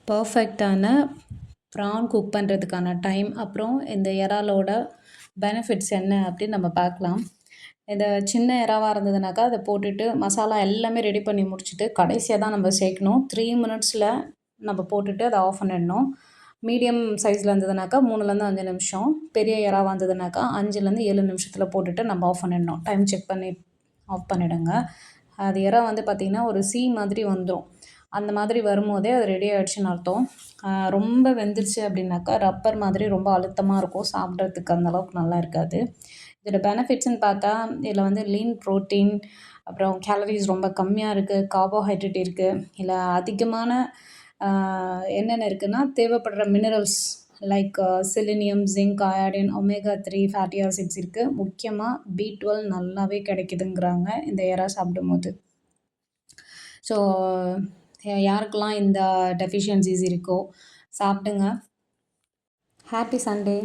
பர்ஃபெக்ட்டான PRAN cook பண்ணுறதுக்கான time, அப்புறம் இந்த இறாலோட பெனிஃபிட்ஸ் என்ன அப்படின்னு நம்ம பார்க்கலாம். இந்த சின்ன இறாவா இருந்ததுனாக்கா, அத போட்டுட்டு மசாலா எல்லாமே ரெடி பண்ணி முடிச்சுட்டு, கடைசியா தான் நம்ம சேர்க்கணும். 3 மினிட்ஸில நம்ம போட்டுட்டு அத ஆஃப் பண்ணிடணும். மீடியம் சைஸ்ல இருந்ததுனாக்கா 3லேருந்து 5 நிமிஷம். பெரிய இறாவா இருந்ததுனாக்கா 5லேருந்து 7 நிமிஷத்தில போட்டுட்டு நம்ம ஆஃப் பண்ணிடணும். டைம் செக் பண்ணி ஆஃப் பண்ணிடுங்க. அது இறா வந்து பார்த்திங்கன்னா, ஒரு மாதிரி வந்துரும். அந்த மாதிரி வரும்போதே அது ரெடி ஆயிடுச்சுன்னு அர்த்தம். ரொம்ப வெந்துருச்சு அப்படின்னாக்கா, ரப்பர் மாதிரி ரொம்ப அழுத்தமா இருக்கும். சாப்பிட்றதுக்கு அந்த அளவுக்கு நல்லா இருக்காது. இதோட பெனிஃபிட்ஸ்ன்னு பார்த்தா, இதில வந்து லீன் புரோட்டீன், அப்புறம் கேலரிஸ் ரொம்ப கம்மியா இருக்கு, கார்போஹைட்ரேட் இருக்கு. இல்ல அதிகமான என்னென்ன இருக்குன்னா, தேவைப்படுற minerals like selenium, zinc, iodine, omega 3 fatty acids இருக்கு. முக்கியமா B12 நல்லாவே கிடைக்குதுங்கிறாங்க இந்த எறா சாப்பிடும்போது. ஸோ யாருக்கெல்லாம் இந்த டெஃபிஷியன்சிஸ் இருக்கோ சாப்பிடுங்க. Happy Sunday.